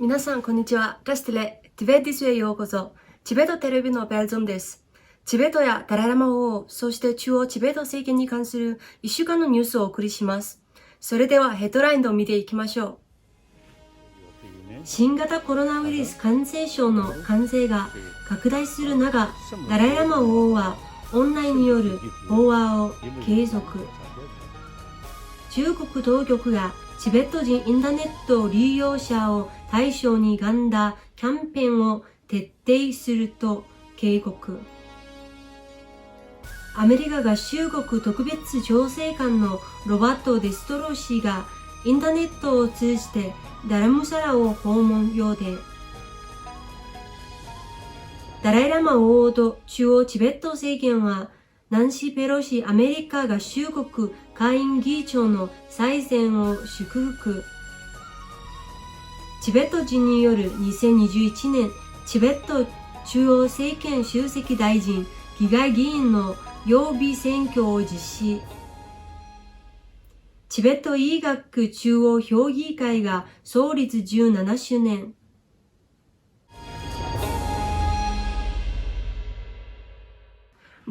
皆さん、こんにちは。カステレ、チベティスへようこそ。チベットテレビのベルゾンです。チベットやダライラマ王、そして中央チベット政権に関する1週間のニュースをお送りします。それではヘッドラインを見ていきましょう。新型コロナウイルス感染症の感染が拡大する中、ダライラマ王はオンラインによる法話を継続。中国当局がチベット人インターネット利用者を対象にガンダキャンペーンを徹底すると警告。アメリカ合衆国特別調整官のロバート・デストロ氏がインターネットを通じてダラムサラを訪問予定。ダライラマ王と中央チベット政権はナンシー・ペロシアメリカ合衆国下院議長の再選を祝福。チベット人による2021年チベット中央政権首席大臣議会議員の予備選挙を実施。チベット医学中央評議会が創立17周年。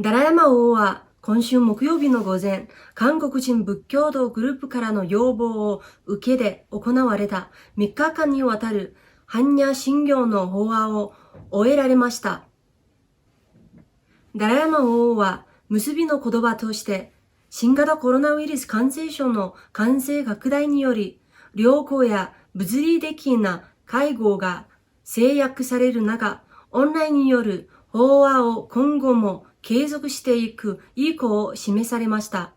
ダライラマ王は今週木曜日の午前、韓国人仏教徒グループからの要望を受けて行われた3日間にわたる般若心経の法話を終えられました。ダライラマ王は結びの言葉として、新型コロナウイルス感染症の感染拡大により、旅行や物理的な介護が制約される中、オンラインによる法話を今後も継続していく意向を示されました。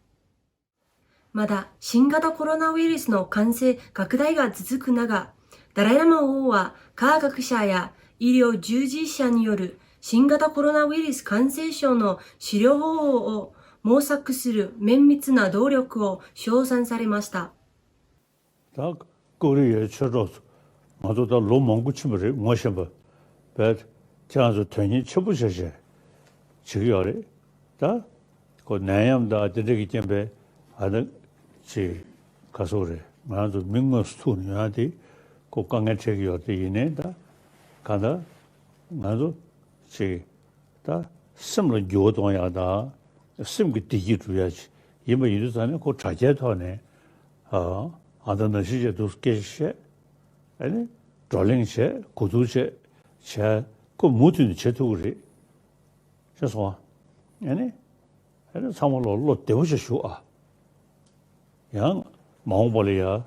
また、新型コロナウイルスの感染拡大が続く中、ダライラマ王は科学者や医療従事者による新型コロナウイルス感染症の治療方法を模索する綿密な努力を称賛されました。지금요, 다, 그 내염다 저기 점배 하는 지 가서래. 나도 민거 스토리한테 국강의 책이 어디네다. 가다 나도 지다 심을 요동야다. 심기 뒤지 줘야지. 이모 이르잖아요. 그 자제도네. 아다는 시제도 깨시. 아니, 드롤링시, 고두시, 제그 모든 제도를 그래서 아니 해는 상월로 되오셔 양 마음벌이야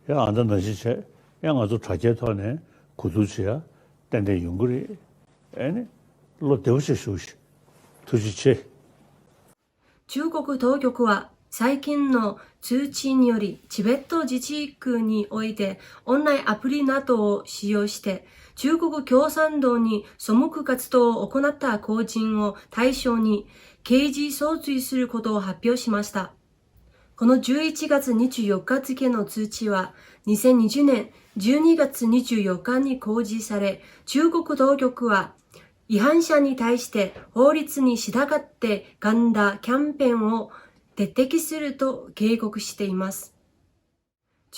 야 안다는 시체 양 아주 자제도네 구두지야 근데 연구리 아니 로 되오셔 투지체 中国当局は最近の通知によりチベット自治区においてオンラインアプリなどを使用して中国共産党に背く活動を行った個人を対象に刑事訴追することを発表しました。この11月24日付の通知は2020年12月24日に公示され、中国当局は違反者に対して法律に従ってガンダキャンペーンを徹底すると警告しています。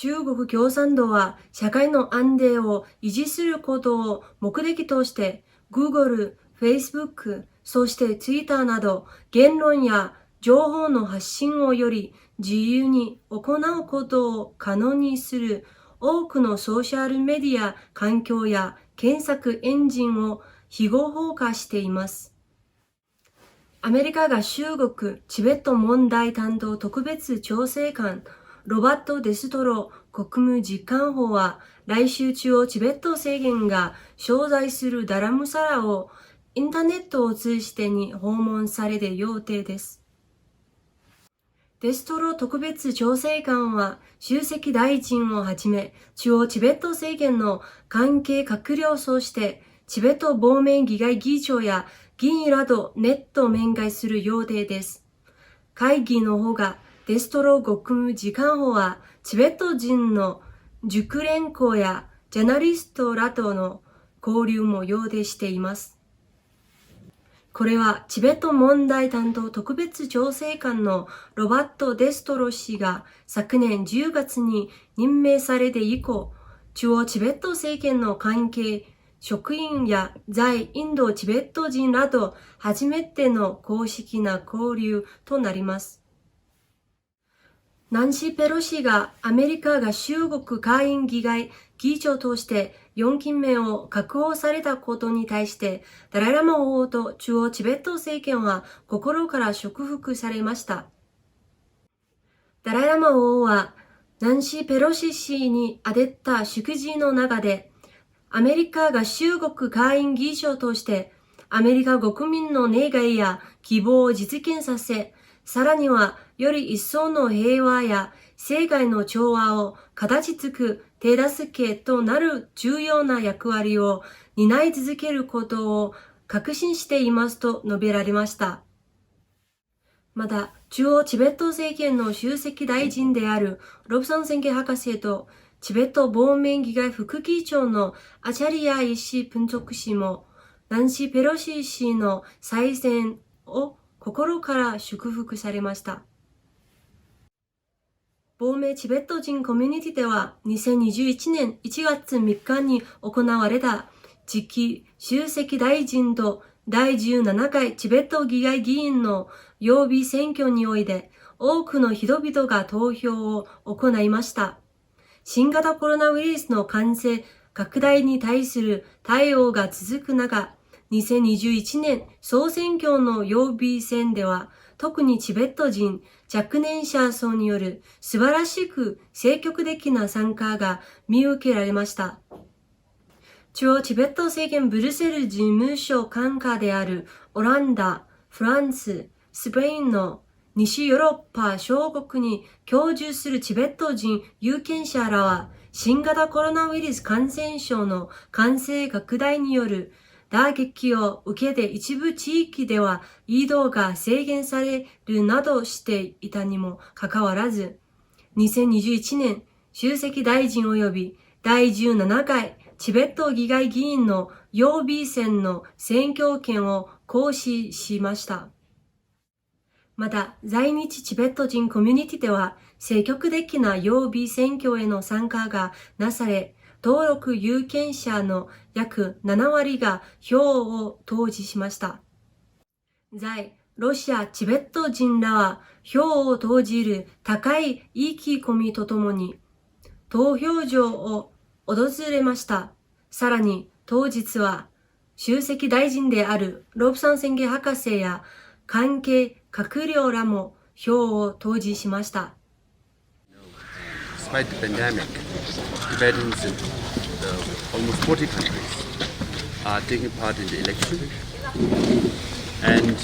中国共産党は社会の安定を維持することを目的として Google、Facebook、そして Twitter など言論や情報の発信をより自由に行うことを可能にする多くのソーシャルメディア環境や検索エンジンを非合法化しています。アメリカ合衆国チベット問題担当特別調整官ロバート・デストロ国務次官補は来週中央チベット政権が招待するダラムサラをインターネットを通じてに訪問される予定です。デストロ特別調整官は首席大臣をはじめ中央チベット政権の関係閣僚そしてチベット亡命議会議長や議員らとネット面会する予定です。会議のほかデストロ国務次官補はチベット人の熟練校やジャーナリストらとの交流も予定しています。これはチベット問題担当特別調整官のロバート・デストロ氏が昨年10月に任命されて以降、中央チベット政権の関係職員や在インドチベット人らと初めての公式な交流となります。ナンシー・ペロシがアメリカ合衆国下院議会議長として4期目を確保されたことに対して、ダライ・ラマ王と中央チベット政権は心から祝福されました。ダライ・ラマ王はナンシー・ペロシ氏に宛てた祝辞の中で、アメリカ合衆国下院議長としてアメリカ国民の願いや希望を実現させ、さらにはより一層の平和や世界の調和を形作く手助けとなる重要な役割を担い続けることを確信していますと述べられました。また、中央チベット政権の首席大臣であるロブソン宣言博士とチベット亡命議会副議長のアチャリア・イシ・プンチョク氏もナンシー・ペロシ氏の再選を心から祝福されました。亡命チベット人コミュニティでは2021年1月3日に行われた次期首席大臣と第17回チベット議会議員の予備選挙において多くの人々が投票を行いました。新型コロナウイルスの感染拡大に対する対応が続く中、2021年総選挙の予備選では、特にチベット人、若年者層による素晴らしく積極的な参加が見受けられました。中央チベット政権ブルセル事務所管下であるオランダ、フランス、スペインの西ヨーロッパ諸国に居住するチベット人有権者らは、新型コロナウイルス感染症の感染拡大による打撃を受けて一部地域では移動が制限されるなどしていたにもかかわらず、2021年首席大臣及び第17回チベット議会議員の予備選の選挙権を行使しました。また、在日チベット人コミュニティでは積極的な予備選挙への参加がなされ、登録有権者の約7割が票を投じしました。在ロシアチベット人らは票を投じる高い意気込みとともに投票所を訪れました。さらに当日は首席大臣であるロブソン宣言博士や関係閣僚らも票を投じしました。Despite the pandemic, Tibetans in almost 40 countries are taking part in the election, and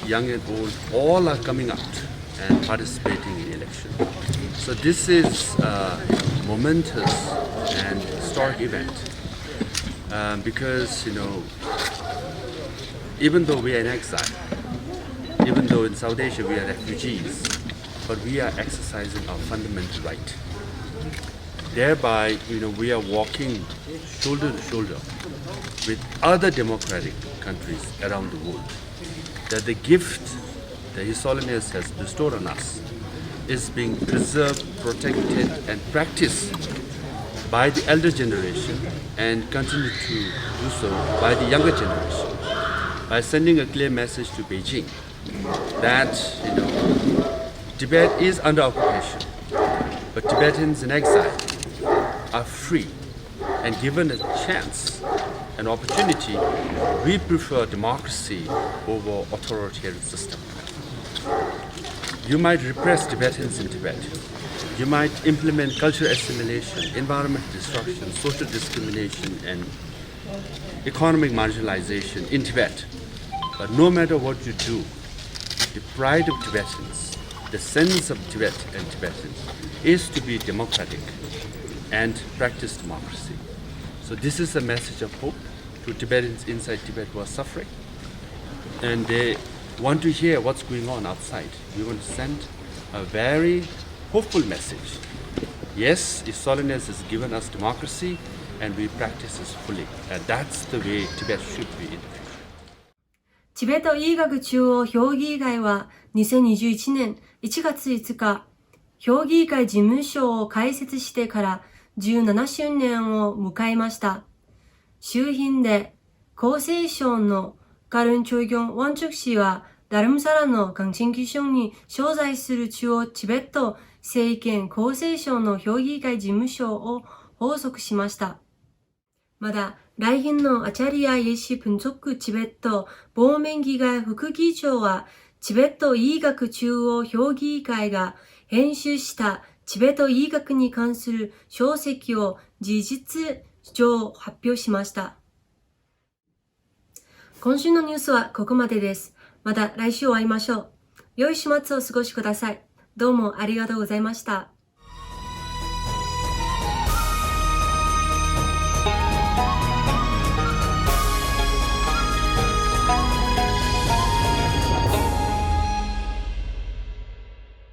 young and old all are coming out and participating in the election. So this is a momentous and historic event because even though we are in exile, even though in South Asia we are refugees, but we are exercising our fundamental right. Thereby, we are walking shoulder to shoulder with other democratic countries around the world. That the gift that His Holiness has bestowed on us is being preserved, protected, and practiced by the elder generation and continue to do so by the younger generation by sending a clear message to Beijing that Tibet is under occupation, but Tibetans in exile are free and given a chance, an opportunity. We prefer democracy over authoritarian system. You might repress Tibetans in Tibet. You might implement cultural assimilation, environmental destruction, social discrimination, and economic marginalization in Tibet. But no matter what you do, the pride of Tibetans, the sense of Tibet and Tibetans is to be democratic and practice democracy. So this is a message of hope to Tibetans inside Tibet who are suffering. And they want to hear what's going on outside. We want to send a very hopeful message. Yes, His Holiness has given us democracy and we practice this fully. And that's the way Tibet should be in the future. チベット医学中央評議会は2021年1月5日、評議会事務所を開設してから17周年を迎えました。周辺で厚生省の가른 조경 원축시와 나름사라의 강진기숑이 쇼자이스를 주어 지베토 세이켄厚生省の 評議会事務所を発足しました。まだ来賓のアチャリアイエシ分属チベット亡命議会副議長はチベット医学中央評議会が編集したチベット医学に関する書籍を事実上発表しました。今週のニュースはここまでです。また来週お会いしましょう。良い週末をお過ごしください。どうもありがとうございました。